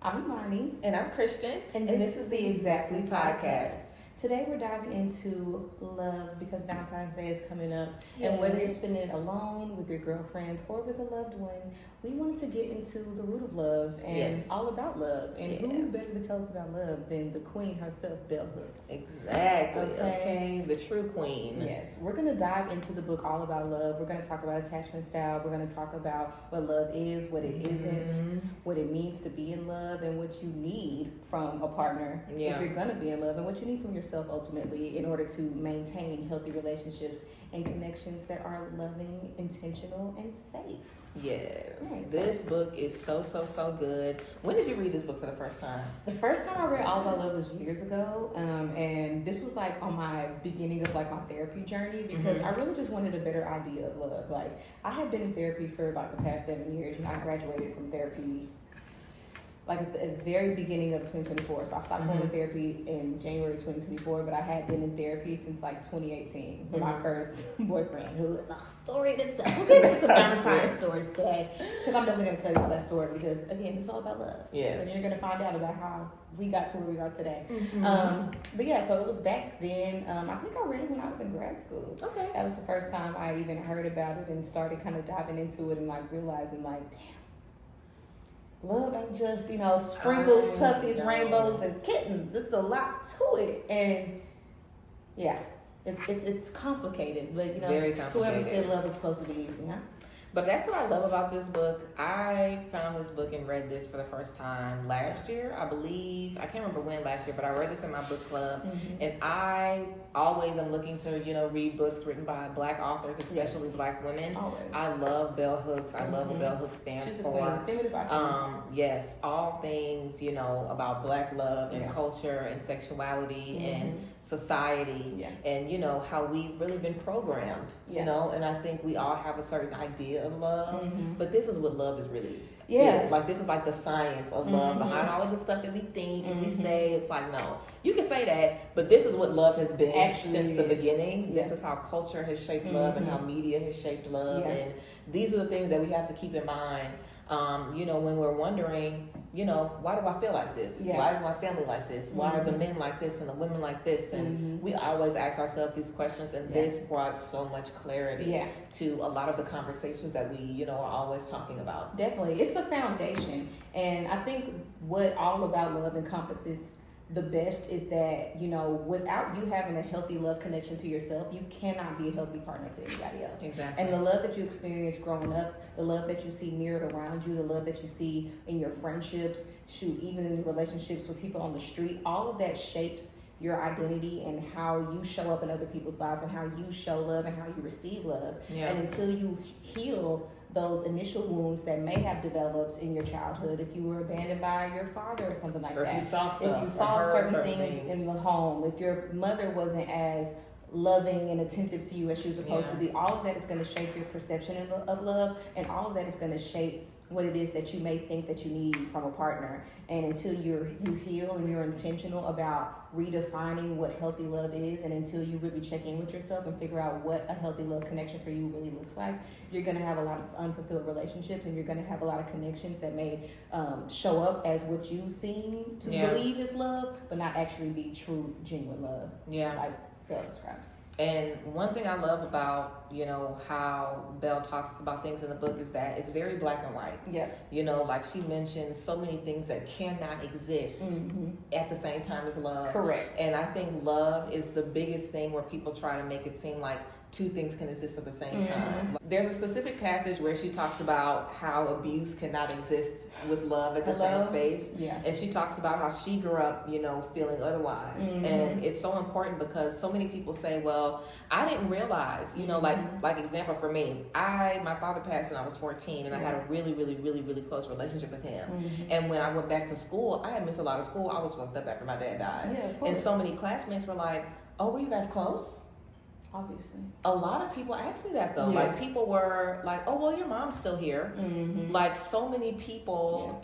I'm Imani. And I'm Christian. And this is the Exaaactly podcast. Today we're diving into love because Valentine's Day is coming up. Yes. And whether you're spending it alone, with your girlfriends, or with a loved one, we wanted to get into the root of love and all about love. And who better to tell us about love than the queen herself, Bell Hooks? Exactly. Okay. The true queen. Yes. We're going to dive into the book All About Love. We're going to talk about attachment style. We're going to talk about what love is, what it isn't, what it means to be in love, and what you need from a partner if you're going to be in love, and what you need from yourself ultimately in order to maintain healthy relationships and connections that are loving, intentional, and safe. Yes. This book is so good. When did you read this book for the first time? The first time I read All About Love was years ago. And this was like on my beginning of like my therapy journey because I really just wanted a better idea of love. Like I had been in therapy for like the past 7 years. I graduated from therapy like at the very beginning of 2024. So I stopped going to therapy in January 2024, but I had been in therapy since like 2018 with my first boyfriend, who is a story that's we'll get into some Valentine stories today, because I'm definitely going to tell you that story because, again, it's all about love. Yes. So you're going to find out about how we got to where we are today. But yeah, so it was back then. I think I read it when I was in grad school. Okay. That was the first time I even heard about it and started kind of diving into it and like realizing like, damn, love ain't just, sprinkles, puppies, rainbows, and kittens. It's a lot to it. And yeah, it's complicated. But very complicated. Whoever said love is supposed to be easy, huh? But that's what I love about this book. I found this book and read this for the first time last year, I believe. I can't remember when last year, but I read this in my book club. And I always am looking to, read books written by Black authors, especially Black women. Always. I love Bell Hooks. I love what Bell Hooks stands She's for. A feminist icon. Yes, all things, about Black love and culture and sexuality and society and how we've really been programmed, and I think we all have a certain idea of love, but this is what love is really. Like this is like the science of love behind all of the stuff that we think and we say. It's like, no, you can say that, but this is what love has been since the beginning. This is how culture has shaped love and how media has shaped love, and these are the things that we have to keep in mind. When we're wondering, why do I feel like this? Why is my family like this? Why are the men like this and the women like this? And we always ask ourselves these questions, and this brought so much clarity to a lot of the conversations that we, are always talking about. Definitely. It's the foundation. And I think what All About Love encompasses the best is that, without you having a healthy love connection to yourself, you cannot be a healthy partner to anybody else. Exactly. And the love that you experience growing up, the love that you see mirrored around you, the love that you see in your friendships, even in relationships with people on the street, all of that shapes your identity and how you show up in other people's lives and how you show love and how you receive love. And until you heal those initial wounds that may have developed in your childhood, if you were abandoned by your father or something like that. If you saw stuff. If you saw certain things in the home, if your mother wasn't as loving and attentive to you as she was supposed to be, all of that is going to shape your perception of love, and all of that is going to shape what it is that you may think that you need from a partner. And until you heal and you're intentional about redefining what healthy love is, and until you really check in with yourself and figure out what a healthy love connection for you really looks like, you're going to have a lot of unfulfilled relationships, and you're going to have a lot of connections that may show up as what you seem to believe is love, but not actually be true, genuine love. Like Bell describes. And one thing I love about, how Belle talks about things in the book is that it's very black and white. Like she mentions so many things that cannot exist at the same time as love. Correct. And I think love is the biggest thing where people try to make it seem like two things can exist at the same time. There's a specific passage where she talks about how abuse cannot exist with love at the same space. And she talks about how she grew up, feeling otherwise. And it's so important because so many people say, well, I didn't realize, like example for me, my father passed when I was 14, and I had a really, really, really, really close relationship with him. And when I went back to school, I had missed a lot of school. I was fucked up after my dad died. And so many classmates were like, oh, were you guys close? Obviously. A lot of people ask me that though. Like people were like, oh, well, your mom's still here. Like so many people,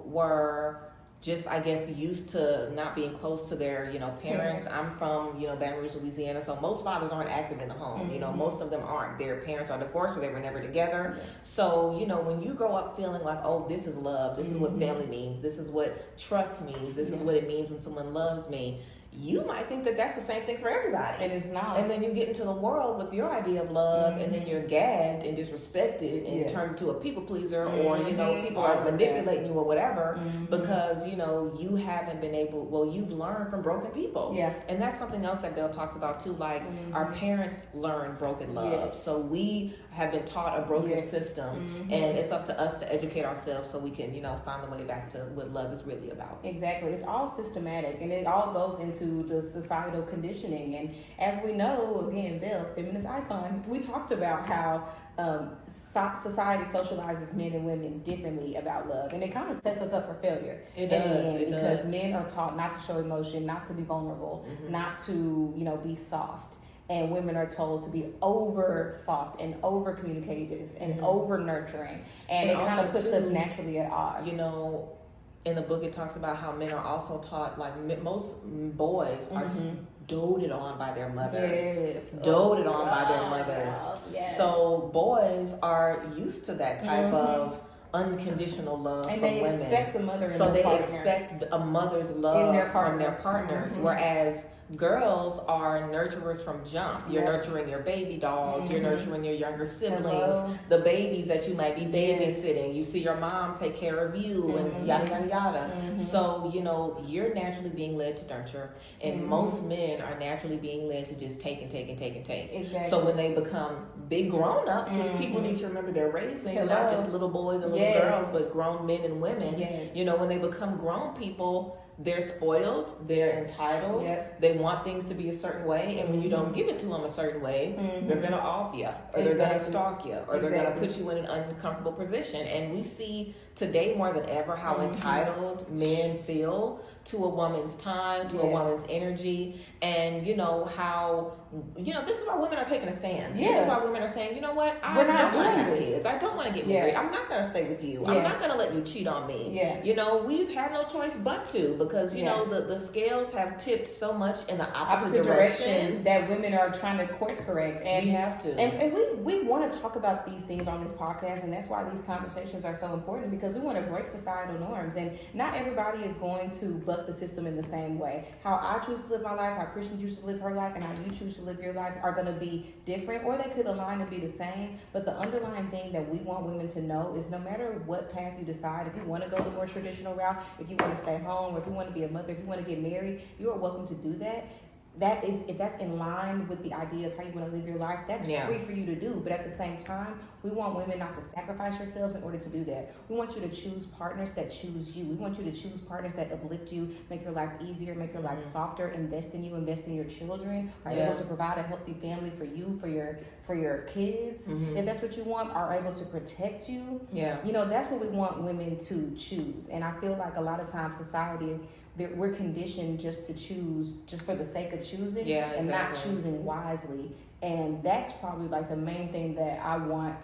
were just, I guess, used to not being close to their, parents. I'm from, Baton Rouge, Louisiana, so most fathers aren't active in the home. Most of them aren't. Their parents are divorced or they were never together. So, when you grow up feeling like, oh, this is love, this is what family means, this is what trust means, this is what it means when someone loves me, you might think that that's the same thing for everybody. And it's not. And then you get into the world with your idea of love, and then you're gagged and disrespected and turned into a people pleaser, or, people are manipulating you or whatever, because, you haven't been you've learned from broken people. Yeah. And that's something else that Belle talks about too, like our parents learned broken love. Yes. So we have been taught a broken system, and it's up to us to educate ourselves so we can, find the way back to what love is really about. Exactly. It's all systematic, and it all goes into the societal conditioning. And as we know, again, Belle, feminist icon, we talked about how society socializes men and women differently about love, and it kind of sets us up for failure. It does. Because men are taught not to show emotion, not to be vulnerable, not to be soft. And women are told to be over soft and over communicative and over nurturing. And it kind of puts us naturally at odds. In the book, it talks about how men are also taught, like most boys are doted on by their mothers. Doted on by their mothers. Yes. So boys are used to that type of unconditional love and from they women. Expect a mother in so their they partner. Expect a mother's love from their partners, whereas girls are nurturers from jump. You're nurturing your baby dolls. You're nurturing your younger siblings, the babies that you might be babysitting. You see your mom take care of you, and yada yada yada. So you're naturally being led to nurture, and most men are naturally being led to just take and take and take and take. Exactly. So when they become big grown ups, which people need to remember, they're raising not just little boys and little girls, but grown men and women. Yes. When they become grown people, they're spoiled, they're entitled, they want things to be a certain way, and when you don't give it to them a certain way, they're gonna off you, or they're gonna stalk you, or they're gonna put you in an uncomfortable position. And we see today more than ever how entitled men feel to a woman's time, to a woman's energy, and how this is why women are taking a stand. This is why women are saying, what, I don't want to have kids, I don't want to get married, I'm not going to stay with you, I'm not going to let you cheat on me. We've had no choice but to, because the scales have tipped so much in the opposite direction that women are trying to course correct, and we have to. And we want to talk about these things on this podcast, and that's why these conversations are so important, because we want to break societal norms, and not everybody is going to buck the system in the same way. How I choose to live my life, how Christian chooses to live her life, and how you choose to live your life are going to be different, or they could align and be the same. But the underlying thing that we want women to know is, no matter what path you decide, if you want to go the more traditional route, if you want to stay home, or if you want to be a mother, if you want to get married, you are welcome to do that. That is, if that's in line with the idea of how you want to live your life, that's free for you to do. But at the same time, we want women not to sacrifice yourselves in order to do that. We want you to choose partners that choose you. We want you to choose partners that uplift you, make your life easier, make your life softer, invest in you, invest in your children, are able to provide a healthy family for you, for your kids. If that's what you want, are able to protect you. That's what we want women to choose. And I feel like a lot of times society, we're conditioned just to choose just for the sake of choosing, and not choosing wisely. And that's probably like the main thing that I want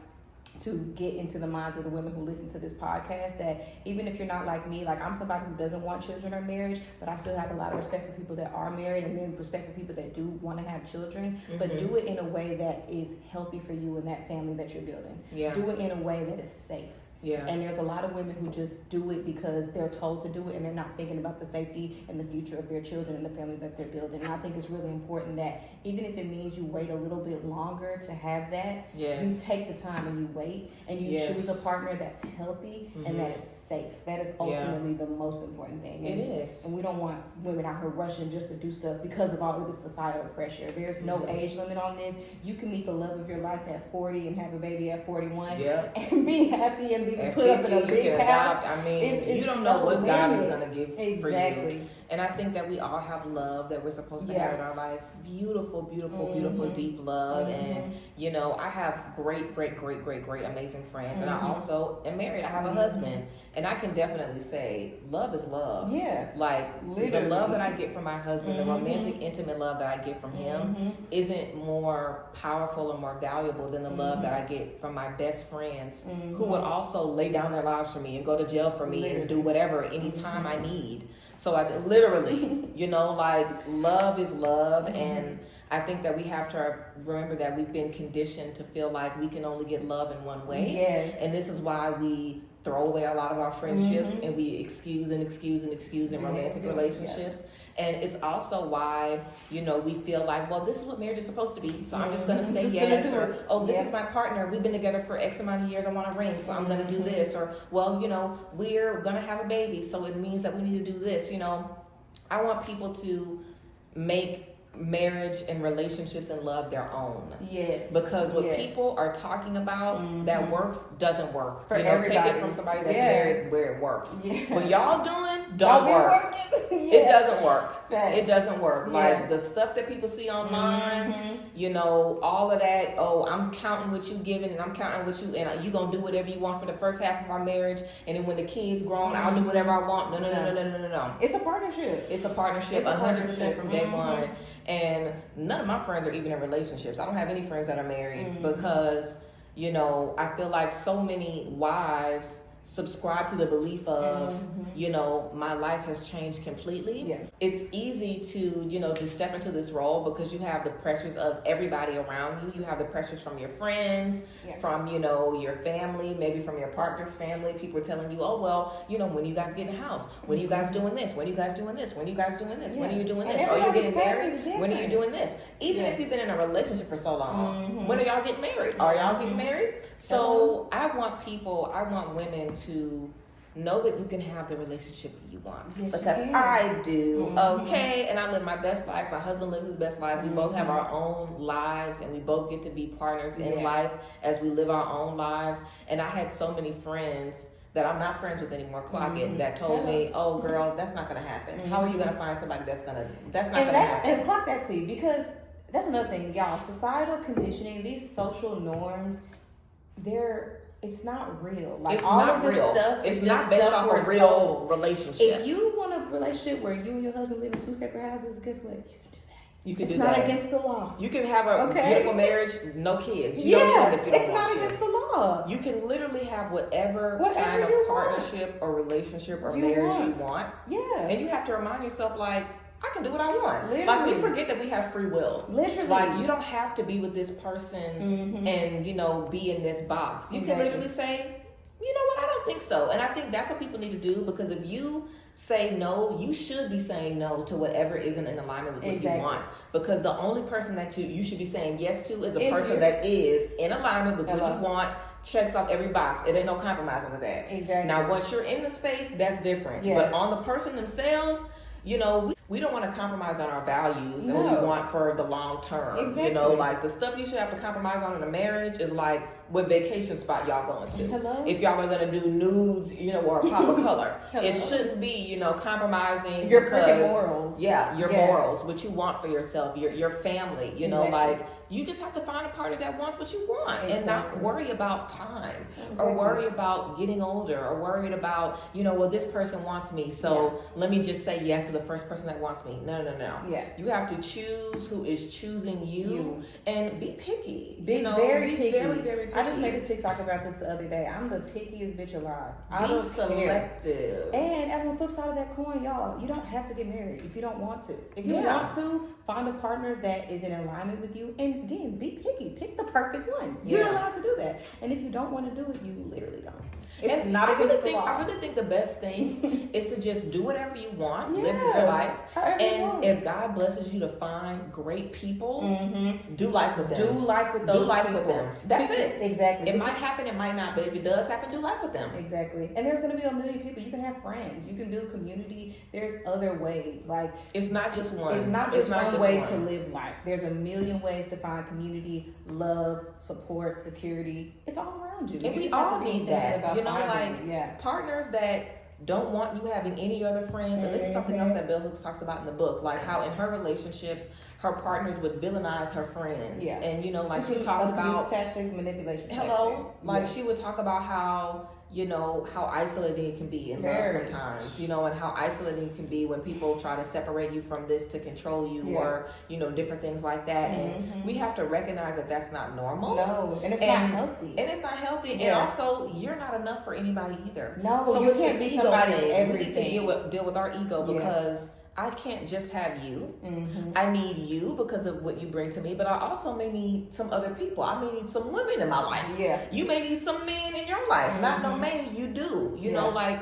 to get into the minds of the women who listen to this podcast, that even if you're not like me, like I'm somebody who doesn't want children or marriage, but I still have a lot of respect for people that are married, and then respect for people that do want to have children, but do it in a way that is healthy for you and that family that you're building. Do it in a way that is safe. And there's a lot of women who just do it because they're told to do it, and they're not thinking about the safety and the future of their children and the family that they're building. And I think it's really important that even if it means you wait a little bit longer to have that, you take the time and you wait, and you choose a partner that's healthy and that is safe. That is ultimately the most important thing. And, it is. And we don't want women out here rushing just to do stuff because of all of this societal pressure. There's no age limit on this. You can meet the love of your life at 40 and have a baby at 41 and be happy and be put up in a big house. I mean, you don't know what God is going to give for you. And I think that we all have love that we're supposed to have in our life. Beautiful, beautiful, beautiful, deep love. And, I have great, amazing friends. And I also am married. I have a husband. And I can definitely say love is love. Yeah. Like literally. The love that I get from my husband, the romantic, intimate love that I get from him isn't more powerful or more valuable than the love that I get from my best friends who would also lay down their lives for me and go to jail for me and do whatever anytime I need. So I literally, you know, like love is love. And I think that we have to remember that we've been conditioned to feel like we can only get love in one way. Yes. And this is why we throw away a lot of our friendships and we excuse in romantic relationships. And it's also why, you know, we feel like, well, this is what marriage is supposed to be. So I'm just going to say yes. Or, oh, this is my partner. We've been together for X amount of years. I want a ring. So I'm going to do this. Or, well, you know, we're going to have a baby. So it means that we need to do this. You know, I want people to make marriage and relationships and love their own. Yes. Because what people are talking about that works doesn't work. For you know, everybody. take it from somebody that's married where it works. Yeah. What y'all doing don't work. It doesn't work. Facts. It doesn't work. Like the stuff that people see online, you know, all of that, oh, I'm counting what you giving and I'm counting what you, and you gonna do whatever you want for the first half of our marriage, and then when the kids grown, I'll do whatever I want. No. It's a partnership. It's a partnership, 100% from day one. And none of my friends are even in relationships. I don't have any friends that are married because, you know, I feel like so many wives subscribe to the belief of, you know, my life has changed completely. Yeah. It's easy to, you know, just step into this role because you have the pressures of everybody around you. You have the pressures from your friends, from, you know, your family, maybe from your partner's family. People are telling you, oh, well, you know, when you guys get in the house, when are you guys doing this? When are you guys doing this? When are you guys doing this? When are you doing this? Oh, you're getting married? When are you doing this? Even if you've been in a relationship for so long, when are y'all getting married? Are y'all getting married? So I want women to know that you can have the relationship you want. Yes, because I do, okay? And I live my best life. My husband lives his best life. We both have our own lives, and we both get to be partners in life as we live our own lives. And I had so many friends that I'm not friends with anymore, clock it, that told me, oh, girl, that's not going to happen. How are you going to find somebody that's not going to happen? And clock that too, because that's another thing, y'all. Societal conditioning, these social norms, it's not real. Like it's all not of this real. stuff it's is not just based stuff off a real relationship. If you want a relationship where you and your husband live in two separate houses, guess what? You can do that. It's not against the law. You can have a beautiful marriage, no kids. It's not against the law. You can literally have whatever kind of partnership or relationship or marriage you want. Yeah. And you have to remind yourself, like, I can do what I want. Literally. Like, we forget that we have free will. Literally. Like, you don't have to be with this person and, you know, be in this box. You can literally say, you know what, I don't think so. And I think that's what people need to do, because if you say no, you should be saying no to whatever isn't in alignment with what you want. Because the only person that you should be saying yes to is a person that is in alignment with what you want, checks off every box. It ain't no compromising with that. Exactly. Now, once you're in the space, that's different. Yeah. But on the person themselves, you know, we don't want to compromise on our values and what we want for the long term. Exactly. You know, like the stuff you should have to compromise on in a marriage is like what vacation spot y'all going to. Hello? If y'all are going to do nudes, you know, or a pop of color. It shouldn't be, you know, compromising your freaking morals. Yeah, your morals, what you want for yourself, your family, you know, like you just have to find a partner that wants what you want and not worry about time or worry about getting older or worried about, you know, well, this person wants me, so let me just say yes to the first person that wants me. No. Yeah. You have to choose who is choosing you. And be picky. Be very picky. Very picky. I just made a TikTok about this the other day. I'm the pickiest bitch alive. Be selective. And on the flip side of that coin, y'all, you don't have to get married if you don't want to. If you want to, find a partner that is in alignment with you, and again, be picky. Pick the perfect one. You're allowed to do that. And if you don't want to do it, you literally don't. It's not against the law. I really think the best thing is to just do whatever you want, live your life, and if God blesses you to find great people, do life with them. Do life with those people. With them. That's it. Exactly. It might happen, it might not, but if it does happen, do life with them. Exactly. And there's going to be a million people. You can have friends. You can build community. There's other ways. Like, it's not just one. It's not just one way to live life. There's a million ways to find community, love, support, security. It's all around you. And we all need that. You know, like partners that don't want you having any other friends. And this is something else that Bell Hooks talks about in the book, like how in her relationships, her partners would villainize her friends. Yeah. And, you know, like she talked about tactic, manipulation. Hello. Like she would talk about how, you know, how isolating it can be in love sometimes, you know, and how isolating it can be when people try to separate you from this to control you or, you know, different things like that. And we have to recognize that that's not normal. No, and it's not healthy. And it's not healthy. And also, you're not enough for anybody either. No, so you can't be somebody's everything. We need to deal with our ego because I can't just have you. I need you because of what you bring to me, but I also may need some other people. I may need some women in my life. Yeah. You may need some men in your life. Not no man, you do. You know, like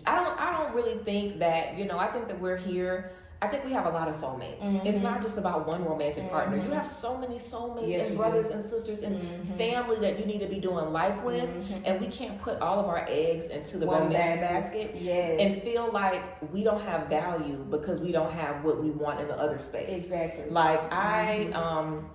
I don't really think that, you know, I think that we're here. I think we have a lot of soulmates. It's not just about one romantic partner. You have so many soulmates and brothers and sisters and family that you need to be doing life with. And we can't put all of our eggs into the romance basket and feel like we don't have value because we don't have what we want in the other space. Exactly. Like I'm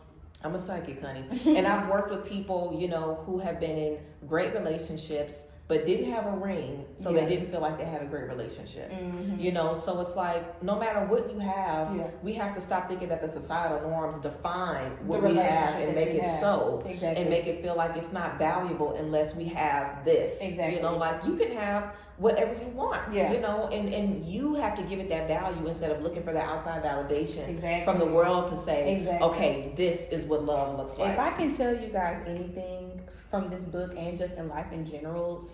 a psychic, honey. And I've worked with people, you know, who have been in great relationships but didn't have a ring, so they didn't feel like they had a great relationship. You know, so it's like, no matter what you have, we have to stop thinking that the societal norms define what we have and make it so. And make it feel like it's not valuable unless we have this. You know, like you can have whatever you want, you know, and you have to give it that value instead of looking for that outside validation from the world to say, okay, this is what love looks like. If I can tell you guys anything from this book and just in life in general,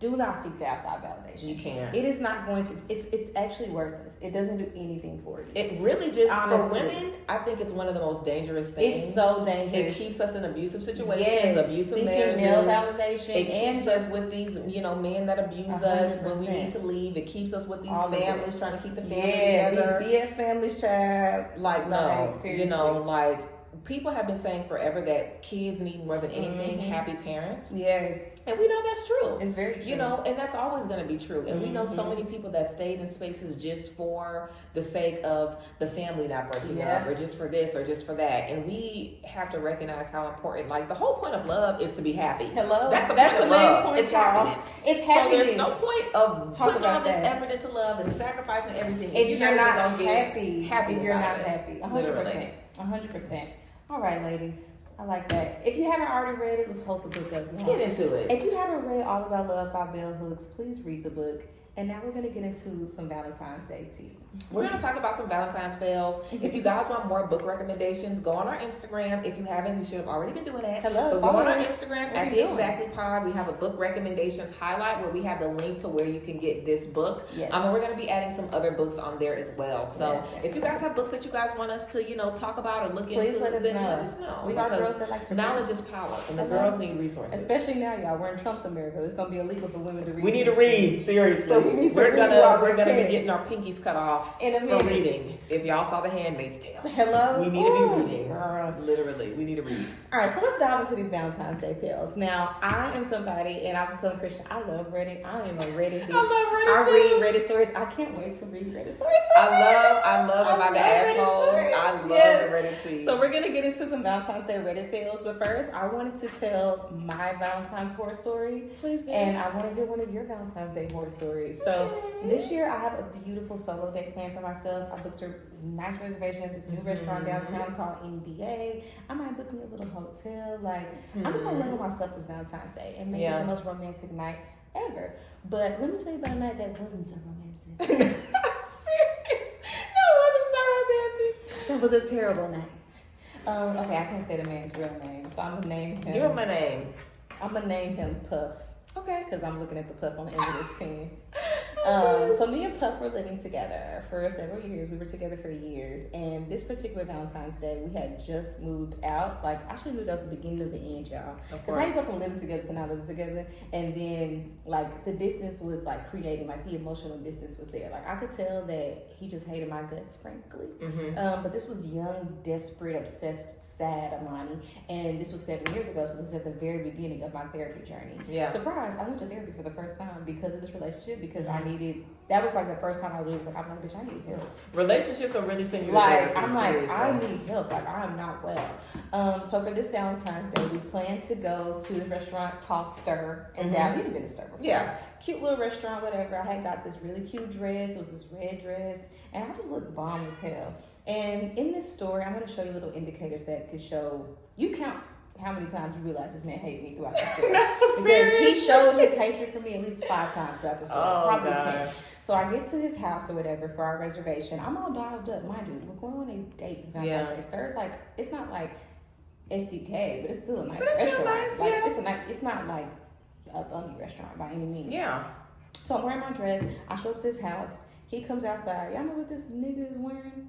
do not seek the outside validation. You can't. It is not going to, it's actually worthless. It doesn't do anything for you. It really just, honestly, for women, I think it's one of the most dangerous things. It's so dangerous. It keeps us in abusive situations, abusive marriages. Male validation. It keeps us with these, you know, men that abuse 100%. Us when we need to leave. It keeps us with these families trying to keep the family together. These BS families, child. Like, no, you know, like, people have been saying forever that kids need more than anything happy parents. Yes. And we know that's true. It's very true. You know, and that's always going to be true. And we know so many people that stayed in spaces just for the sake of the family not breaking up, or just for this or just for that. And we have to recognize how important, like, the whole point of love is to be happy. Hello? That's the main point. It's happiness. It's happiness. So there's no point of putting all this effort into love and sacrificing everything. If you're not happy. If you're not happy. 100%. 100%. All right, ladies. I like that. If you haven't already read it, let's hold the book up. Get into it. If you haven't read All About Love by Bell Hooks, please read the book. And now we're going to get into some Valentine's Day tea. We're going to talk about some Valentine's fails. If you guys want more book recommendations, go on our Instagram. If you haven't, you should have already been doing that. Hello. But go on our Instagram at the Exaaactly Pod. We have a book recommendations highlight where we have the link to where you can get this book. Yes. And we're going to be adding some other books on there as well. So if you guys have books that you guys want us to, you know, talk about or look into, let us know. We got girls that like to read. Knowledge is power, and the girls need resources. Especially now, y'all. We're in Trump's America. It's going to be illegal for women to read. We need to read, seriously. So we're gonna be getting our pinkies cut off for reading. If y'all saw The Handmaid's Tale, hello, we need to be reading. Literally, we need to read. All right, so let's dive into these Valentine's Day pills. Now, I am somebody, and I was telling Christian, I love Reddit. I am a Reddit bitch. I love Reddit. I read Reddit stories. I can't wait to read Reddit stories. I love about the assholes. I love the Reddit tea. So we're gonna get into some Valentine's Day Reddit fails, but first, I wanted to tell my Valentine's horror story. Please do. And I want to hear one of your Valentine's Day horror stories. So this year, I have a beautiful solo date planned for myself. I booked a nice reservation at this new restaurant downtown called NBA. I might book me a little hotel. Like, I'm just gonna love myself this Valentine's Day and make it the most romantic night ever. But let me tell you about a night that wasn't so romantic. I'm serious. No, it wasn't so romantic. It was a terrible night. Okay, I can't say the man's real name, so I'm gonna name him. Give him a name. I'm gonna name him Puff. Okay. Because I'm looking at the Puff on the end of this pen. So me and Puff were living together for several years. We were together for years. And this particular Valentine's Day, we had just moved out. Like, actually moved out at the beginning of the end, y'all. Because how you go from living together to not living together? And then, like, the distance was, like, creating, like, the emotional distance was there. Like, I could tell that he just hated my guts, frankly. But this was young, desperate, obsessed, sad Amani. And this was 7 years ago. So this is at the very beginning of my therapy journey. Yeah. Surprise, I went to therapy for the first time because of this relationship, because I needed, that was like the first time I was like, I'm like, bitch, I need help. Relationships are really sending you like, to therapy. I'm like, I need help. Like, I'm not well. So for this Valentine's Day, we planned to go to this restaurant called Stir. And now you've been to Stir before. Yeah. Cute little restaurant, whatever. I had got this really cute dress. It was this red dress. And I just looked bomb as hell. And in this story, I'm going to show you little indicators that could show, you count how many times you realize this man hated me throughout the story. No, because seriously? he showed his hatred for me at least 5 times throughout the story. Oh, probably God. 10. So I get to his house or whatever for our reservation. I'm all dialed up. Mind you, we're going on a date. Yeah. There's like, it's not like SDK, but it's still a nice But it's still restaurant. nice, like, yeah. it's not like a bummy restaurant by any means. Yeah. So I'm wearing my dress. I show up to his house. He comes outside. Y'all know what this nigga is wearing?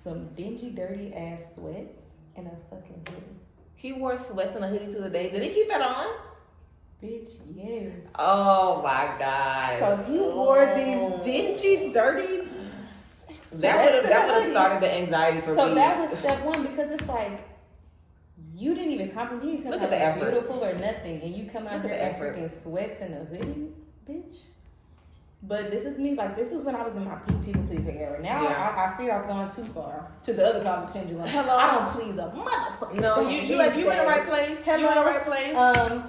Some dingy, dirty ass sweats and a fucking hoodie. He wore sweats and a hoodie to the date. Did he keep that on? Bitch, yes. Oh my God. So he wore these dingy, dirty That would have started the anxiety for me. So that was step one, because it's like, you didn't even compliment me. Look at the effort. Beautiful or nothing, and you come out Look here at the in effort. freaking sweats and a hoodie, bitch. But this is me. Like, this is when I was in my people pleaser era. Now Yeah. I fear I've gone too far to the other side of the pendulum. Hello. I don't please a motherfucker. No, you in the right place. Hello. You in the right place.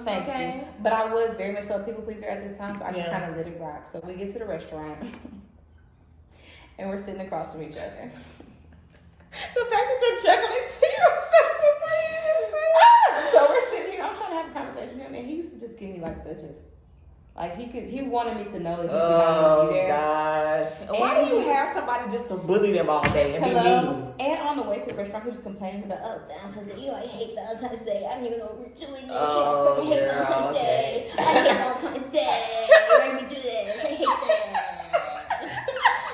Thank you. But I was very much so a people pleaser at this time, so I just Yeah. kind of let it rock. So we get to the restaurant, and we're sitting across from each other. The fact that they're chuckling to So we're sitting here. I'm trying to have a conversation with him, and he used to just give me like the just, like he wanted me to know that he could not be there. Gosh. And Why do he you was- have somebody just to bully them all day and be Hello. mean? And on the way to the restaurant, he was complaining about, Valentine's Day. I hate Valentine's Day. I don't even know what we're doing this. Oh, I hate girl, Valentine's okay. Day. I hate Valentine's Day. Why make me do this? I hate that.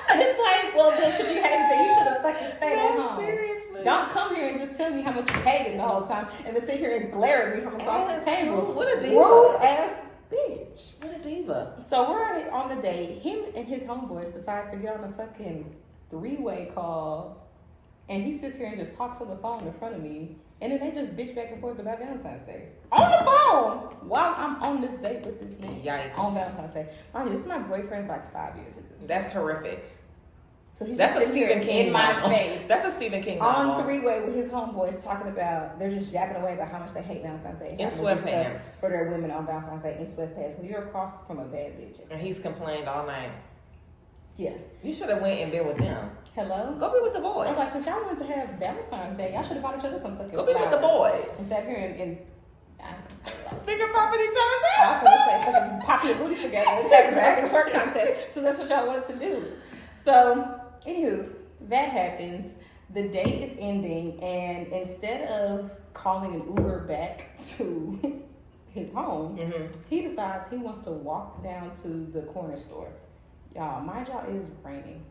And it's like, well, bitch, if you hated it, you should have fucking stayed at home. Seriously. Don't come here and just tell me how much you hated it the whole time, and then sit here and glare at me from across the table. What a diva. Rude ass bitch. What a diva. So we're on the date. Him and his homeboys decide to get on a fucking 3-way call, and he sits here and just talks on the phone in front of me, and then they just bitch back and forth about Valentine's Day on the phone while I'm on this date with this man. Yikes. On Valentine's Day. Mind you, this is my boyfriend for like 5 years at this point. That's horrific. So he's That's just a sitting here Stephen King in my novel. face. That's a Stephen King On novel. 3-way with his homeboys talking about, they're just yapping away about how much they hate Valentine's Day. In Having to do stuff sweatpants. for their women on Valentine's Day in sweatpants. When you're across from a bad bitch. And he's complained all night. Yeah. You should have went and been with them. Hello? Go be with the boys. I'm like, since y'all wanted to have Valentine's Day, y'all should have bought each other some fucking Go be with the flowers. boys. And sat here and I didn't say that. Finger popping each other's I ass. was going to say, fucking pop your booties together and have a fucking twerk contest. So that's what y'all wanted to do. So, anywho, that happens. The date is ending, and instead of calling an Uber back to his home, he decides he wants to walk down to the corner store. Y'all, mind y'all, it is raining.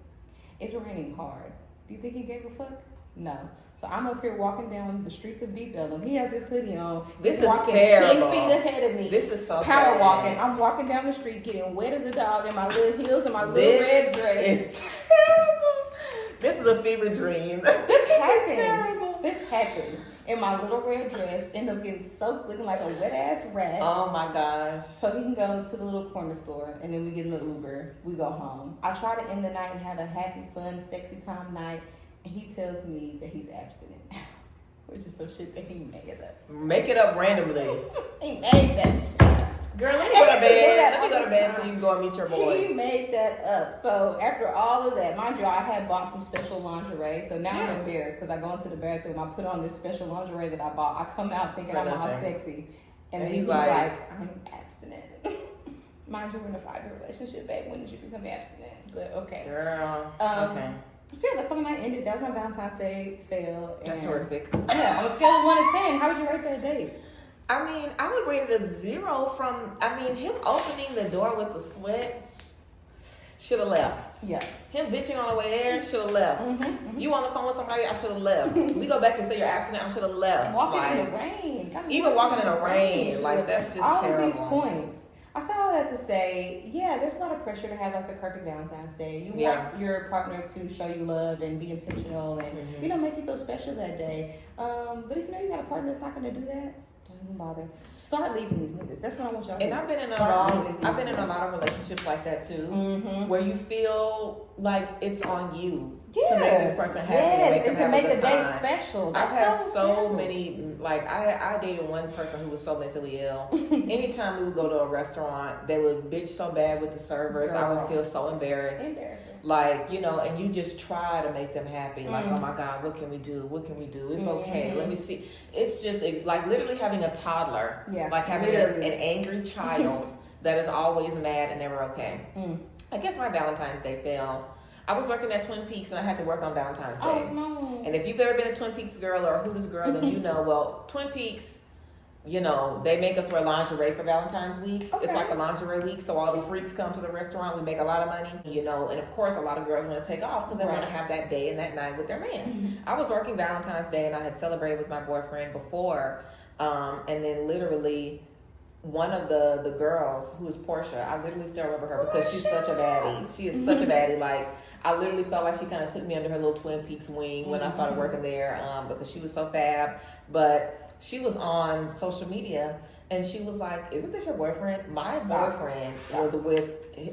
It's raining hard. Do you think he gave a fuck? No. So I'm up here walking down the streets of Deep Ellum. He has his hoodie on. This He's is walking terrible. 10 feet ahead of me. This is so Power sad. walking. I'm walking down the street getting wet as a dog in my little heels and my little This red dress. is terrible. This is a fever dream. This happened. terrible. This happened. In my little red dress, end up getting soaked, looking like a wet ass rat. Oh my gosh. So he can go to the little corner store, and then we get in the Uber. We go home. I try to end the night and have a happy, fun, sexy time night, and he tells me that he's abstinent, which is some shit that he made up. Make it up randomly. He made that. Girl, let me go to bed. Let me go to bed so you can go and meet your boys. He made that up. So after all of that, mind you, I had bought some special lingerie. So now I'm embarrassed because I go into the bathroom. I put on this special lingerie that I bought. I come out thinking I'm all sexy. And he's like, I'm abstinent. Mind you, we're in a 5-year relationship, babe. When did you become abstinent? But okay. Girl. Okay. So yeah, that's how my night ended. That was my Valentine's Day fail. That's horrific. Yeah, on a scale of 1 to 10, how would you rate that date? I mean, I would rate it a 0 from, him opening the door with the sweats, should have left. Yeah. Him bitching on the way there, should have left. You on the phone with somebody, I should have left. We go back and say you're abstinent, I should have left. Walking in the rain. Even walking in the rain, like that's just all terrible. All of these points. I say all that to say, yeah, there's a lot of pressure to have like the perfect Valentine's Day. You want your partner to show you love and be intentional and, make you feel special that day. But if you know you got a partner that's not going to do that, don't even bother. Start leaving these niggas. That's what I want y'all to do. And I've been in a lot of relationships like that too, where you feel like it's on you to make this person happy and make a day special. I've had so many, I dated one person who was so mentally ill. Anytime we would go to a restaurant, they would bitch so bad with the servers. I would feel so embarrassed. Like, you know, and you just try to make them happy. Like, oh my God, what can we do? What can we do? It's okay. Let me see. It's just like literally having a toddler. Yeah. Like having an angry child that is always mad and never okay. I guess my Valentine's Day fell. I was working at Twin Peaks and I had to work on Valentine's Day. Oh, no. And if you've ever been a Twin Peaks girl or a Hooters girl, then you know, well, Twin Peaks, you know, they make us wear lingerie for Valentine's week. Okay. It's like a lingerie week, so all the freaks come to the restaurant. We make a lot of money, you know, and of course, a lot of girls want to take off because they want to have that day and that night with their man. I was working Valentine's Day and I had celebrated with my boyfriend before, and then literally one of the girls, who is Portia, I literally still remember her because she's such a baddie. She is such a baddie. Like, I literally felt like she kind of took me under her little Twin Peaks wing when I started working there, because she was so fab. But she was on social media and she was like, "Isn't this your boyfriend?" My boyfriend was with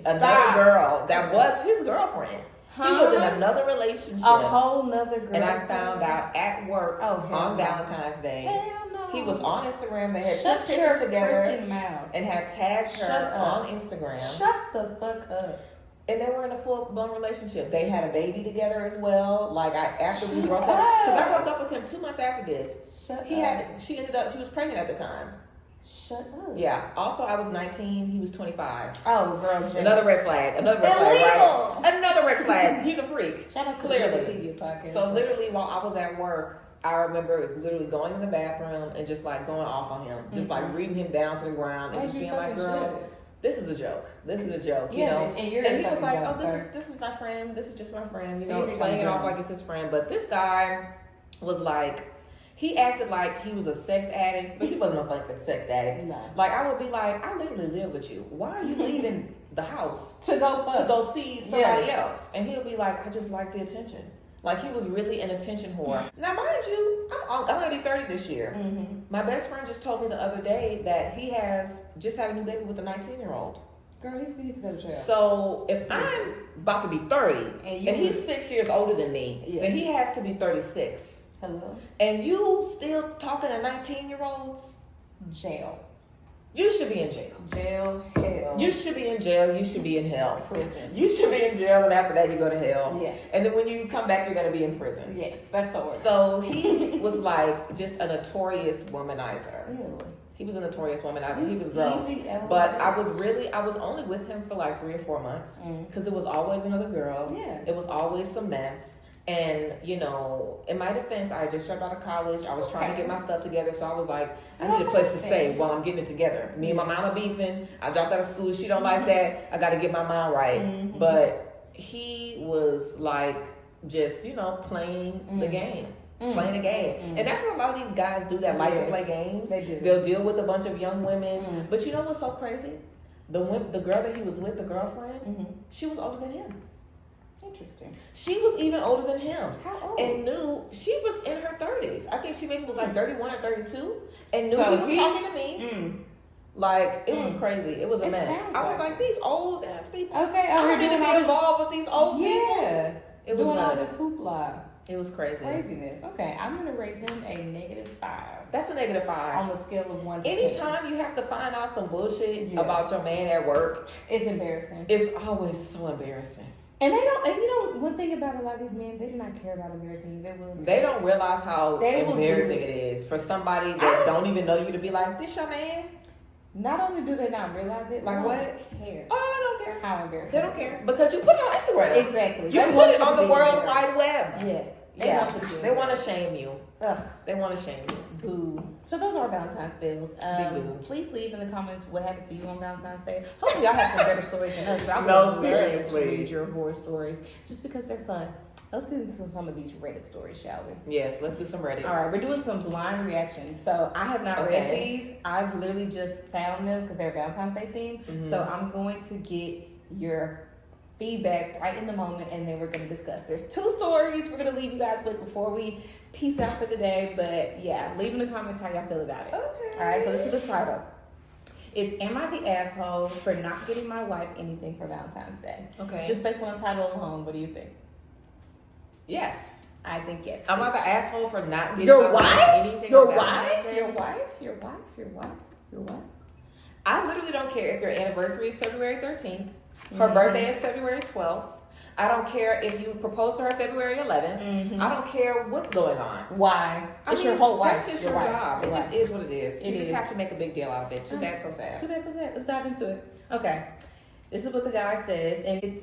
another girl that was his girlfriend. He was in another relationship. A whole nother girl. And I found out at work on Valentine's Day. Hell no. He was on Instagram. They had took pictures together and had tagged her on Instagram. Shut the fuck up. And they were in a full-blown relationship. They had a baby together as well. Like, after we broke up, because I broke up with him 2 months after this. She was pregnant at the time. Shut up. Yeah. Also, I was 19. He was 25. Oh, girl. Another red flag. Another red flag. Right? Another red flag. He's a freak. Shout out to the Wikipedia podcast. So literally, while I was at work, I remember literally going in the bathroom and just like going off on him, just like reading him down to the ground and just being like, "Girl, this is a joke. This is a joke." You know. And he was like, "Oh, this is my friend. This is just my friend." You know, playing it off like it's his friend. But this guy was like, he acted like he was a sex addict, but he wasn't a fucking sex addict. No. Like, I would be like, "I literally live with you. Why are you leaving the house to go see somebody else?" And he'll be like, "I just like the attention." Like, he was really an attention whore. Now, mind you, I'm gonna be 30 this year. My best friend just told me the other day that he just had a new baby with a 19-year-old. Girl, he needs to go to jail. So if I'm about to be 30 and he's 6 years older than me, then he has to be 36. Hello? And you still talking to 19-year-olds? Jail. You should be in jail. Jail, hell. You should be in jail. You should be in hell. Prison. You should be in jail, and after that, you go to hell. Yeah. And then when you come back, you're going to be in prison. Yes, that's the order. So he was like just a notorious womanizer. Ew. He was a notorious womanizer. He was gross. But I was only with him for like 3 or 4 months because it was always another girl. Yeah. It was always some mess. And, you know, in my defense, I just dropped out of college. I was trying to get my stuff together. So I was like, I need a place to stay while I'm getting it together. Me and my mama beefing. I dropped out of school. She don't like that. I got to get my mind right. But he was like just, you know, playing the game. Playing a game. And that's what a lot of these guys do that like to play games. They do. They'll deal with a bunch of young women. But you know what's so crazy? The girl that he was with, the girlfriend, she was older than him. Interesting. She was even older than him. How old? And knew she was in her 30s. I think she maybe was like 31 or 32. And knew he was talking to me. Like, it was crazy. It was a mess. I was like, these old ass people. Okay, I don't need to be involved with these old people. Yeah. It was doing all nuts. this hoopla. It was crazy. Craziness. Okay, I'm gonna rate him a -5. That's a -5. On the scale of 1 to 10. Anytime you have to find out some bullshit about your man at work, it's embarrassing. It's always so embarrassing. And they don't, and you know, one thing about a lot of these men, they do not care about embarrassing you. They don't realize how embarrassing it is for somebody that don't even know you to be like, this your man? Not only do they not realize it, like what? Care. Oh, I don't care. How embarrassing. They don't care. Because you put it on Instagram. Exactly. You put it on the World Wide Web. Yeah. They want to shame you. Ugh. They want to shame you. Boo. So those are Valentine's fails. Big boo. Please leave in the comments what happened to you on Valentine's Day. Hopefully y'all have some better stories than us. But No, seriously. Read your horror stories just because they're fun. Let's get into some of these Reddit stories, shall we? Yes, let's do some Reddit. All right, we're doing some blind reactions. So I have not read these. I've literally just found them because they're Valentine's Day themed. So I'm going to get your feedback right in the moment, and then we're going to discuss. There's 2 stories we're going to leave you guys with before we peace out for the day. But yeah, leave in the comments how y'all feel about it. Okay. All right, so this is the title. It's Am I the Asshole for Not Getting My Wife Anything for Valentine's Day? Okay. Just based on the title alone, what do you think? Yes. I think yes. Am I the asshole for not getting your my wife? anything? Your wife? I literally don't care if your anniversary is February 13th. Her birthday is February 12th. I don't care if you propose to her February 11th. Mm-hmm. I don't care what's going on. Why? It's your whole wife. That's just your job. It just is what it is. You just have to make a big deal out of it. Too bad, so sad. Too bad, so sad. Let's dive into it. Okay. This is what the guy says, and it's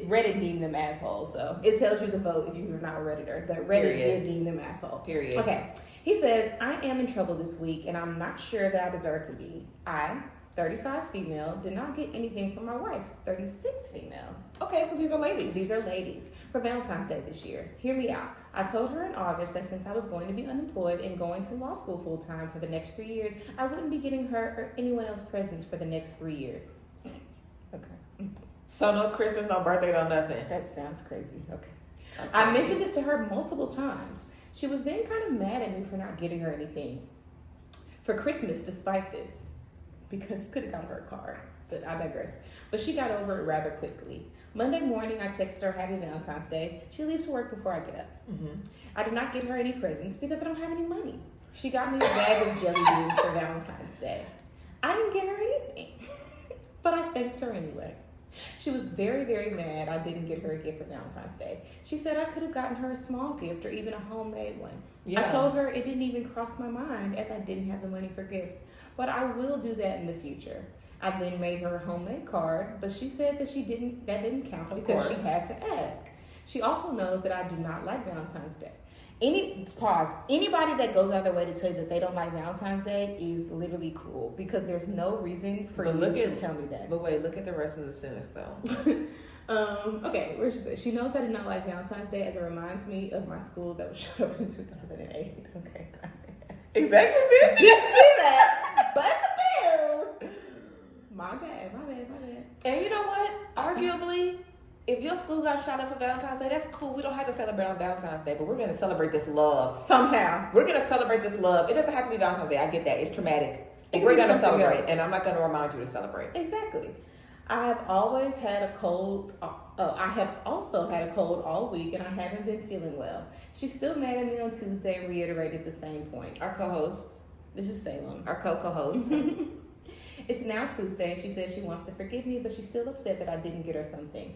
Reddit deemed them assholes. So it tells you the vote if you're not a Redditor. That Reddit did deem them asshole. Period. Okay. He says, I am in trouble this week, and I'm not sure that I deserve to be. I, 35 female, did not get anything from my wife, 36 female. Okay, so these are ladies. These are ladies for Valentine's Day this year. Hear me out. I told her in August that since I was going to be unemployed and going to law school full time for the next 3 years, I wouldn't be getting her or anyone else presents for the next 3 years. Okay. So no Christmas, no birthday, no nothing. That sounds crazy. Okay. I mentioned it to her multiple times. She was then kind of mad at me for not getting her anything for Christmas despite this, because you could have got her a card, but I digress. But she got over it rather quickly. Monday morning, I texted her Happy Valentine's Day. She leaves to work before I get up. Mm-hmm. I did not get her any presents because I don't have any money. She got me a bag of jelly beans for Valentine's Day. I didn't get her anything, but I thanked her anyway. She was very, very mad I didn't get her a gift for Valentine's Day. She said I could have gotten her a small gift or even a homemade one. Yeah. I told her it didn't even cross my mind as I didn't have the money for gifts, but I will do that in the future. I then made her a homemade card, but she said that that didn't count because she had to ask. She also knows that I do not like Valentine's Day. Anybody that goes out of their way to tell you that they don't like Valentine's Day is literally cruel because there's no reason for you to tell me that. But wait, look at the rest of the sentence though. Okay, where she said she knows I did not like Valentine's Day as it reminds me of my school that was shut up in 2008. Okay. Exactly, bitch. You see that? But still. My bad. And you know what? Arguably, if your school got shot up for Valentine's Day, that's cool. We don't have to celebrate on Valentine's Day, but we're going to celebrate this love. Somehow. We're going to celebrate this love. It doesn't have to be Valentine's Day. I get that. It's traumatic. But we're going to celebrate, and I'm not going to remind you to celebrate. Exactly. I have always had a cold. I have also had a cold all week, and I haven't been feeling well. She's still mad at me on Tuesday and reiterated the same points. Our co-host. This is Salem. Our co-host. It's now Tuesday, and she says she wants to forgive me, but she's still upset that I didn't get her something.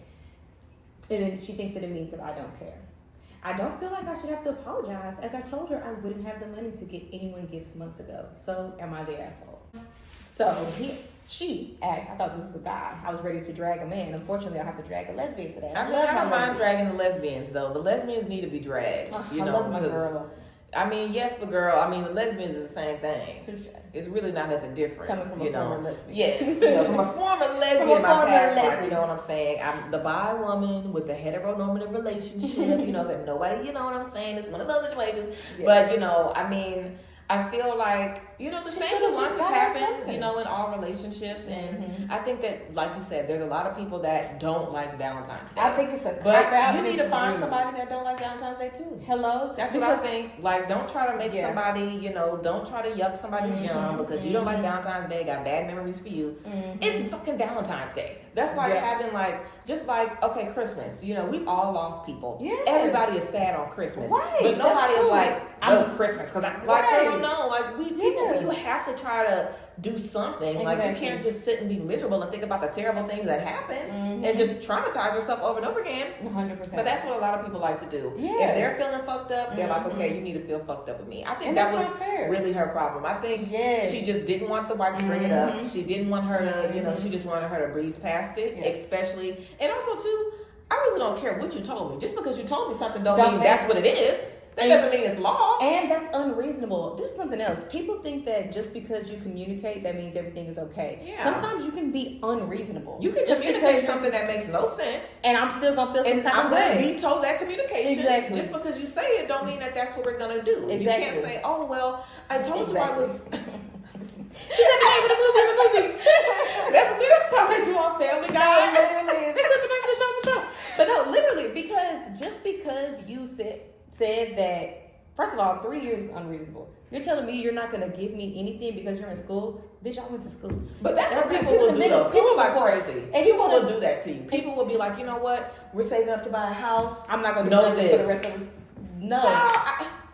And then she thinks that it means that I don't care. I don't feel like I should have to apologize, as I told her I wouldn't have the money to get anyone gifts months ago. So am I the asshole? So she asked, I thought this was a guy. I was ready to drag a man. Unfortunately, I'll have to drag a lesbian today. I don't mind dragging the lesbians, though. The lesbians need to be dragged. I love my girls. I mean, yes, but girl, I mean, the lesbians is the same thing. Touché. It's really not nothing different. Coming from a former lesbian. Yes, from a former lesbian in my past life, you know what I'm saying? I'm the bi woman with the heteronormative relationship, that nobody, you know what I'm saying? It's one of those situations. Yeah. But, I mean, I feel like, the same nuances happen, in all relationships. And I think that, like you said, there's a lot of people that don't like Valentine's Day. I think it's a cop out. You need to find somebody that don't like Valentine's Day too. Hello? That's what I think. Like, don't try to make somebody, don't try to yuck somebody's yum because you don't like Valentine's Day, got bad memories for you. It's fucking Valentine's Day. That's like having okay, Christmas. We've all lost people. Yes. Everybody is sad on Christmas. Right. But nobody is like, I love Christmas. Because I don't know. Like, people, you have to try to do something. Exactly. Like, you can't just sit and be miserable and think about the terrible things that happen and just traumatize yourself over and over again. 100%. But that's what a lot of people like to do. Yeah. If they're feeling fucked up, they're like, okay, you need to feel fucked up with me. I think that was really her problem. I think she just didn't want the wife to bring it up. She didn't want her to, she just wanted her to breeze past it, especially. And also, too, I really don't care what you told me. Just because you told me something don't mean that's what it is. That doesn't mean it's law. And that's unreasonable. This is something else. People think that just because you communicate, that means everything is okay. Yeah. Sometimes you can be unreasonable. You can just communicate something that makes no sense. And I'm still going to feel some type of way. I'm going to veto that communication. Exactly. Just because you say it don't mean that that's what we're going to do. Exactly. You can't say, oh, well, I told you I was... She said the name of the movie. That's a bit you on Family Guy. Literally. They said the name of the show. But no, literally, because you said that, first of all, 3 years is unreasonable. You're telling me you're not going to give me anything because you're in school? Bitch, I went to school. But that's what people will do, though. People are crazy. And people will do that to you. People will be like, you know what? We're saving up to buy a house. I'm not going to do that for the rest of the... No.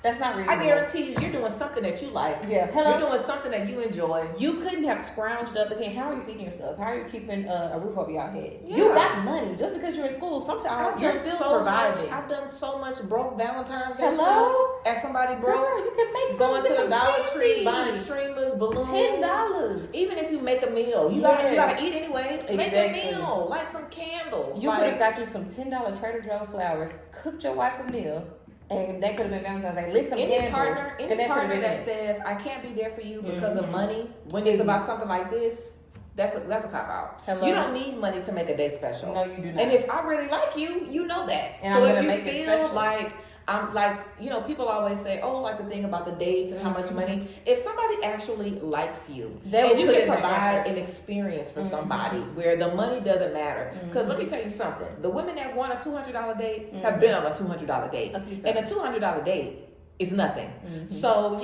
That's not reasonable. I guarantee you're doing something that you like. Yeah. Hello? You're doing something that you enjoy. You couldn't have scrounged up again. How are you feeding yourself? How are you keeping a roof over your head? Yeah. You got money just because you're in school. Sometimes you're still surviving. I've done so much broke Valentine's Day Hello? stuff as somebody broke. Girl, you can make going to the Dollar Tree, candy. buying streamers, balloons. $10. Even if you make a meal, you gotta eat anyway. Exactly. Make a meal, light some candles. You could have got you some $10 Trader Joe flowers, cooked your wife a meal. And that could have been Valentine's Day. Listen, any partner that says I can't be there for you because of money, when it's about something like this, that's a cop out. Hello? You don't need money to make a day special. No, you do not. And if I really like you, you know that. And so I'm if you make feel like I'm like, people always say, oh, like the thing about the dates and how much money. If somebody actually likes you, and you can provide an experience for somebody where the money doesn't matter. Because let me tell you something. The women that want a $200 date have been on a $200 date. And a $200 date is nothing. So,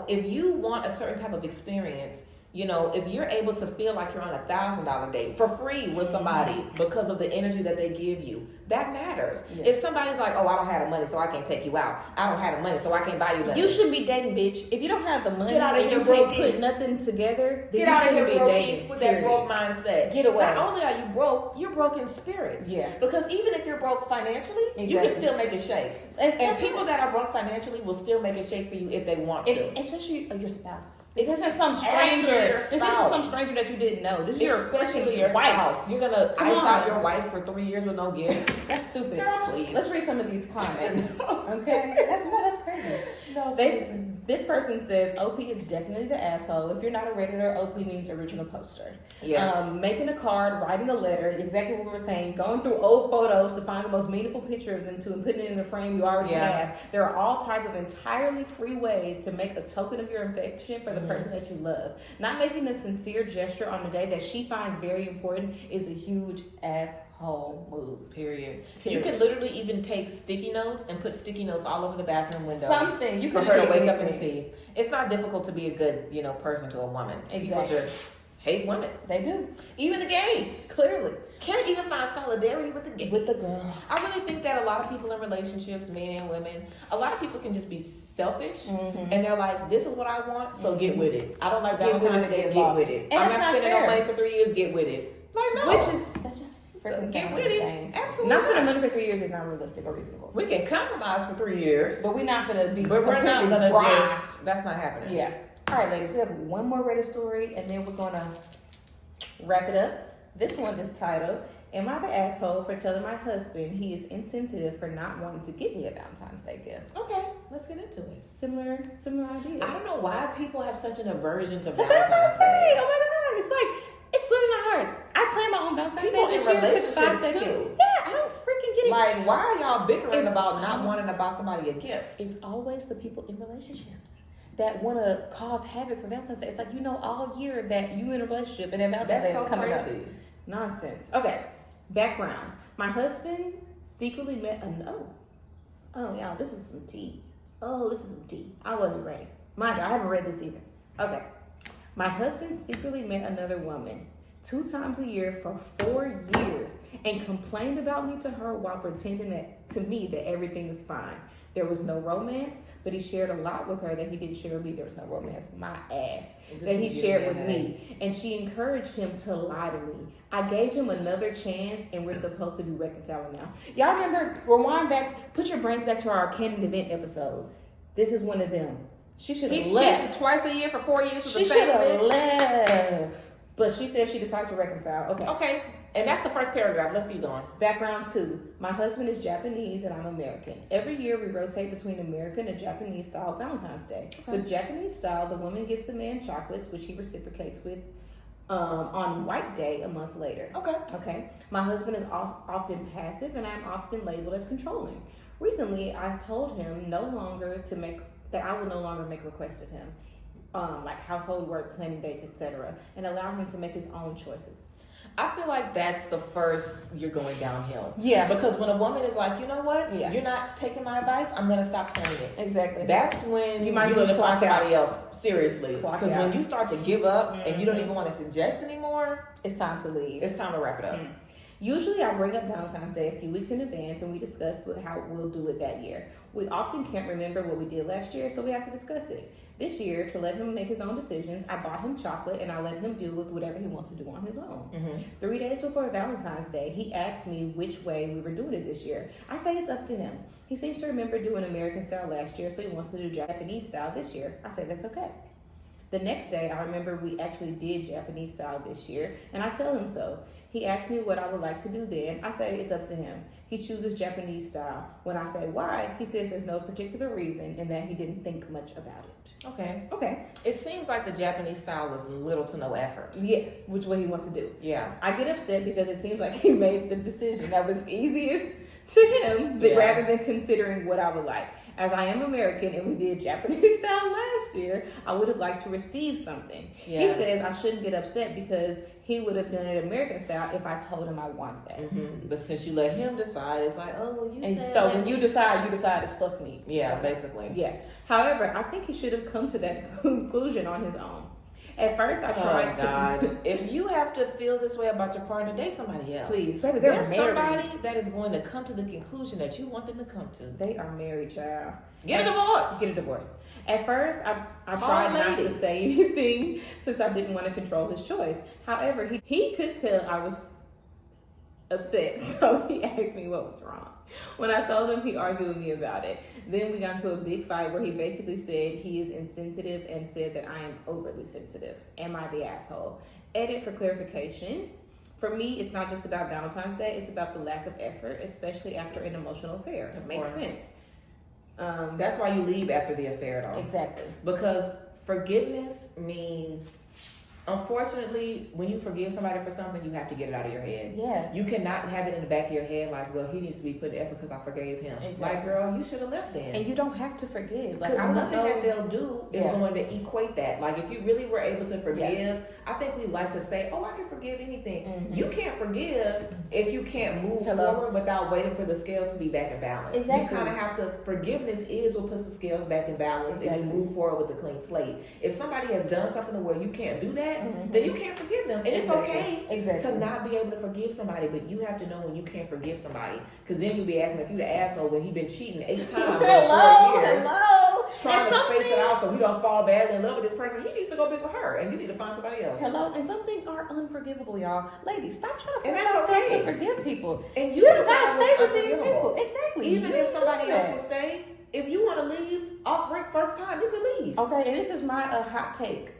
if you want a certain type of experience, if you're able to feel like you're on a $1,000 date for free with somebody because of the energy that they give you, that matters. Yes. If somebody's like, oh, I don't have the money, so I can't take you out. I don't have the money, so I can't buy you nothing. You shouldn't be dating, bitch. If you don't have the money and you can't put nothing together, then you shouldn't be dating. With that broke mindset. Get away. Not only are you broke, you're broke in spirits. Yeah. Because even if you're broke financially, you can still make it shake. And people that are broke financially will still make it shake for you if they want to. Especially your spouse. This isn't some stranger. This isn't some stranger that you didn't know. This is your wife. You're gonna ice out your wife for 3 years with no gifts. That's stupid. Girl, please. Let's read some of these comments. Okay, that's crazy. No, this person says OP is definitely the asshole. If you're not a Redditor, OP means original poster. Yes. Making a card, writing a letter, exactly what we were saying. Going through old photos to find the most meaningful picture of them too, and putting it in a frame you already have. There are all type of entirely free ways to make a token of your affection for the person that you love. Not making a sincere gesture on the day that she finds very important is a huge asshole move. Period. You can literally even take sticky notes and put sticky notes all over the bathroom window. Something you for her to wake up and see. It's not difficult to be a good, person to a woman. Exactly. People just hate women. They do. Even the gays, clearly. Can't even find solidarity with the gays. With the girls. I really think that a lot of people in relationships, men and women, a lot of people can just be selfish and they're like, this is what I want, so get with it. I don't like Valentine's Day, get with it. And I'm not spending no money for 3 years, get with it. Like, no. That's just freaking get with it. Absolutely. Not spending money for 3 years is not realistic or reasonable. We can compromise for 3 years. But we're not gonna be But we're not gonna dry. that's not happening. Yeah. Alright, ladies, we have one more Reddit story and then we're gonna wrap it up. This one is titled, Am I the asshole for telling my husband he is insensitive for not wanting to get me a Valentine's Day gift? Okay, let's get into it. Similar ideas. I don't know why people have such an aversion to Valentine's Day. Oh my God, it's like, it's literally not hard. I plan my own Valentine's people Day in this year. It took 5 relationships seconds. too. Yeah, I don't freaking get it. Like, why are y'all bickering about not wanting to buy somebody a gift? It's always the people in relationships that want to cause havoc for Valentine's Day. It's like, all year that you in a relationship and then Valentine's Day is coming up. Nonsense. Okay. Background. My husband secretly met y'all, this is some tea. Oh, this is some tea. I wasn't ready. Mind you, I haven't read this either. Okay. My husband secretly met another woman 2 times a year for 4 years and complained about me to her while pretending to me that everything is fine. There was no romance, but he shared a lot with her that he didn't share with me. There was no romance, my ass, that he shared with me. And she encouraged him to lie to me. I gave him another chance, and we're supposed to be reconciling now. Y'all remember, rewind back, put your brains back to our canon event episode. This is one of them. She should have left. He's twice a year for 4 years with the same bitch. She should have left. But she said she decided to reconcile. Okay. And that's the first paragraph. Let's keep going. Background 2. My husband is Japanese and I'm American. Every year we rotate between American and Japanese style Valentine's Day. Okay. With Japanese style, the woman gives the man chocolates, which he reciprocates with on White Day a month later. Okay. My husband is often passive and I'm often labeled as controlling. Recently, I told him that I will no longer make requests of him, like household work, planning dates, etc., and allow him to make his own choices. I feel like that's the first you're going downhill. Yeah. Because when a woman is like, you know what? Yeah. You're not taking my advice, I'm going to stop saying it. Exactly. That's when you might you're going to find somebody else. Seriously. Because when you start to give up and you don't even want to suggest anymore, it's time to leave. It's time to wrap it up. Usually I bring up Valentine's Day a few weeks in advance and we discuss how we'll do it that year. We often can't remember what we did last year, so we have to discuss it. This year, to let him make his own decisions, I bought him chocolate and I let him deal with whatever he wants to do on his own. 3 days before Valentine's Day, he asked me which way we were doing it this year. I say it's up to him. He seems to remember doing American style last year, so he wants to do Japanese style this year. I say that's okay. The next day, I remember we actually did Japanese style this year, and I tell him so. He asks me what I would like to do then. I say it's up to him. He chooses Japanese style. When I say why, he says there's no particular reason and that he didn't think much about it. Okay. It seems like the Japanese style was little to no effort. Yeah, which way he wants to do. Yeah. I get upset because it seems like he made the decision that was easiest to him, but rather than considering what I would like. As I am American and we did Japanese style last year, I would have liked to receive something. Yeah. He says I shouldn't get upset because he would have done it American style if I told him I wanted that. But since you let him decide, it's like, oh, well, you and said so that. When you decide it's fuck me. Yeah, basically. Yeah. However, I think he should have come to that conclusion on his own. At first, I tried to. If you have to feel this way about your partner, date somebody else. Please, baby, there's somebody that is going to come to the conclusion that you want them to come to. They are married, child. Get a divorce. At first, I tried not to say anything since I didn't want to control his choice. However, he could tell I was upset, so he asked me what was wrong. When I told him, he argued with me about it. Then we got into a big fight where he basically said he is insensitive and said that I am overly sensitive. Am I the asshole? Edit for clarification. For me, it's not just about Valentine's Day. It's about the lack of effort, especially after an emotional affair. It makes sense. That's why you leave after the affair, though. Exactly. Because forgiveness means... Unfortunately, when you forgive somebody for something, you have to get it out of your head. Yeah. You cannot have it in the back of your head like, well, he needs to be putting effort because I forgave him. Exactly. Like, girl, you should have left then. And you don't have to forgive. Because nothing that they'll do is going to equate that. Like, if you really were able to forgive, I think we like to say, oh, I can forgive anything. You can't forgive if you can't move forward without waiting for the scales to be back in balance. Exactly. You kind of have to, forgiveness is what puts the scales back in balance and you move forward with a clean slate. If somebody has done something where you can't do that, then you can't forgive them. And it's okay to not be able to forgive somebody, but you have to know when you can't forgive somebody. Because then you'll be asking if you the asshole when he been cheating 8 times in 4 years. Trying to space it out so he don't fall badly in love with this person. He needs to go be with her and you need to find somebody else. And some things are unforgivable, y'all. Ladies, stop trying to force yourself to forgive people. And you gotta stay with these people. Exactly. Even if somebody else will stay, if you want to leave off rip first time, you can leave. Okay, and this is my hot take.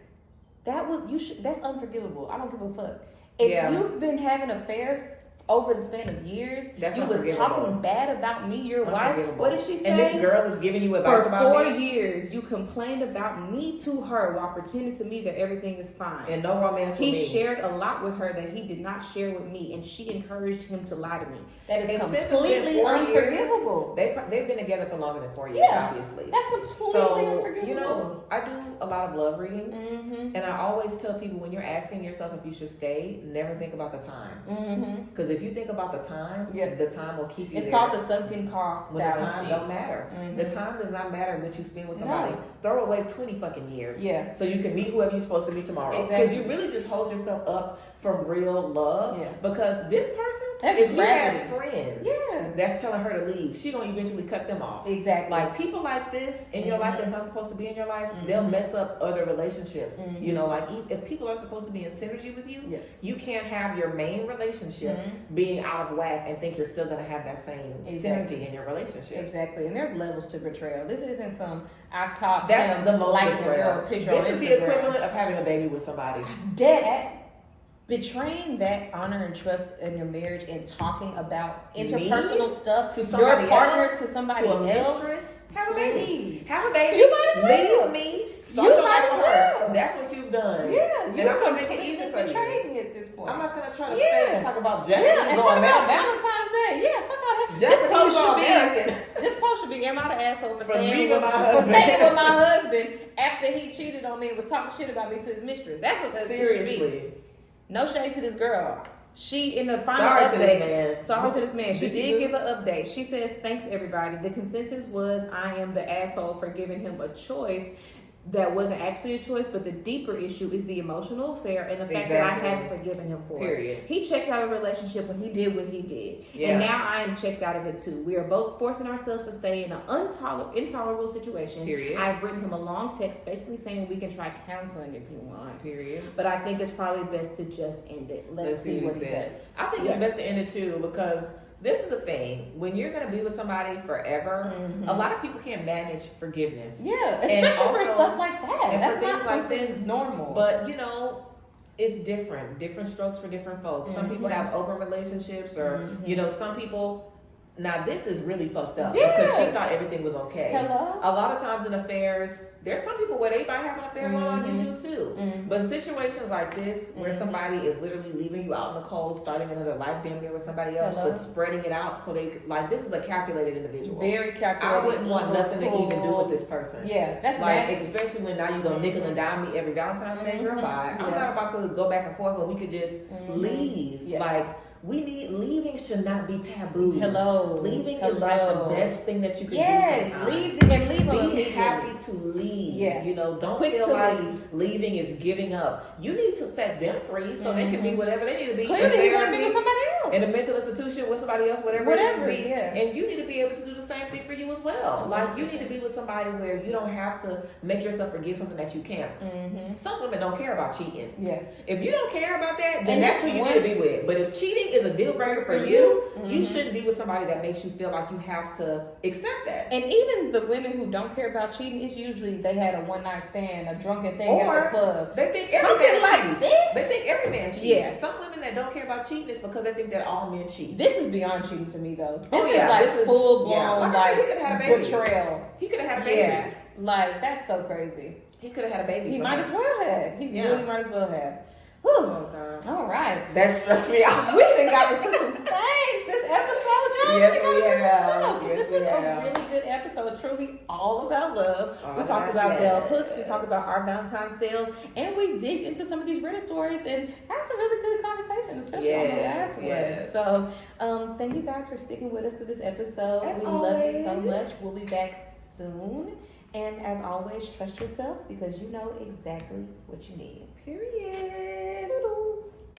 That's unforgivable. I don't give a fuck. If you've been having affairs over the span of years, you was talking bad about me, your wife. What did she say? And this girl is giving you advice about me. For 4 years, you complained about me to her while pretending to me that everything is fine. And no romance for me. He shared a lot with her that he did not share with me, and she encouraged him to lie to me. That is completely unforgivable. They've been together for longer than 4 years, obviously. That's completely unforgivable. You know, I do a lot of love readings, and I always tell people when you're asking yourself if you should stay, never think about the time. Because if you think about the time, the time will keep you there. It's called the sunken cost fallacy. The time don't matter. The time does not matter what you spend with somebody. Throw away 20 fucking years. So you can meet whoever you're supposed to meet tomorrow. Because you really just hold yourself up from real love. Because this person, if she has friends that's telling her to leave, she gonna eventually cut them off. Exactly. Like people like this in your life that's not supposed to be in your life, they'll mess up other relationships. You know, like if people are supposed to be in synergy with you, you can't have your main relationship being out of whack and think you're still gonna have that same synergy in your relationship. Exactly. And there's levels to betrayal. This isn't some I taught that's the most betrayal. This is the equivalent of having a baby with somebody. Betraying that honor and trust in your marriage and talking about interpersonal stuff to your partner else, to somebody to a else. Mistress, have a baby. Have a baby. You might as well. Leave me. Start your life with her. That's what you've done. Yeah. And I'm gonna make it easy for you. Betrayed me at this point. I'm not gonna try to stay and talk about Japanese and talk about Valentine's Day. Yeah, fuck all that. This post should be, am I the asshole for staying with my husband after he cheated on me and was talking shit about me to his mistress? That's what that should be. No shade to this girl. She, in the final update, sorry to this man. She did give an update. She says, thanks everybody. The consensus was I am the asshole for giving him a choice that wasn't actually a choice, but the deeper issue is the emotional affair and the fact that I hadn't forgiven him for it. He checked out of a relationship when he did what he did. And now I am checked out of it too. We are both forcing ourselves to stay in an intolerable situation. I've written him a long text basically saying we can try counseling if he wants. But I think it's probably best to just end it. Let's see what he says. I think it's best to end it too, because this is the thing. When you're going to be with somebody forever, a lot of people can't manage forgiveness. Yeah, especially for stuff like that. And that's for things not like something this, normal. But, you know, it's different. Different strokes for different folks. Some people have open relationships or, you know, some people... Now, this is really fucked up because she thought everything was okay. Hello? A lot of times in affairs, there's some people where they might have an affair going on, you do too. But situations like this, where somebody is literally leaving you out in the cold, starting another life damn near with somebody else, but spreading it out so they, like, this is a calculated individual. Very calculated. I wouldn't want nothing to even do with this person. Yeah, that's like, nasty. especially when now you gonna nickel and dime me every Valentine's Day, girl, bye. I'm not about to go back and forth, but we could just leave. Like, leaving should not be taboo. Leaving is like the best thing that you can do sometimes. Be happy to leave. You know, don't feel like leaving is giving up. You need to set them free so they can be whatever they need to be. Clearly, he want to be with somebody else. In a mental institution with somebody else, whatever it may be. And you need to be able to do the same thing for you as well. Like, you need to be with somebody where you don't have to make yourself forgive something that you can't. Some women don't care about cheating. If you don't care about that, then that's who you need to be with. But if cheating is a deal breaker for you, you shouldn't be with somebody that makes you feel like you have to accept that. And even the women who don't care about cheating, it's usually they had a one night stand, a drunken thing at the club. They think something like this. They think every man cheats. Some women that don't care about cheating is because they think that all men cheat. This is beyond cheating to me, though. This is like full blown betrayal. He could have had a baby. Like, that's so crazy. He could have had a baby. He might as well have. He really might as well have. Whew. Oh, God. All right. That stressed me out. We done got into some things this episode, y'all. This was a really good episode. Truly all about love. We talked about bell hooks. We talked about our Valentine's fails. And we digged into some of these Reddit stories and had some really good conversations, especially on the last one. So thank you guys for sticking with us through this episode. We love you so much. We'll be back soon. And as always, trust yourself because you know exactly what you need. Period. Toodles.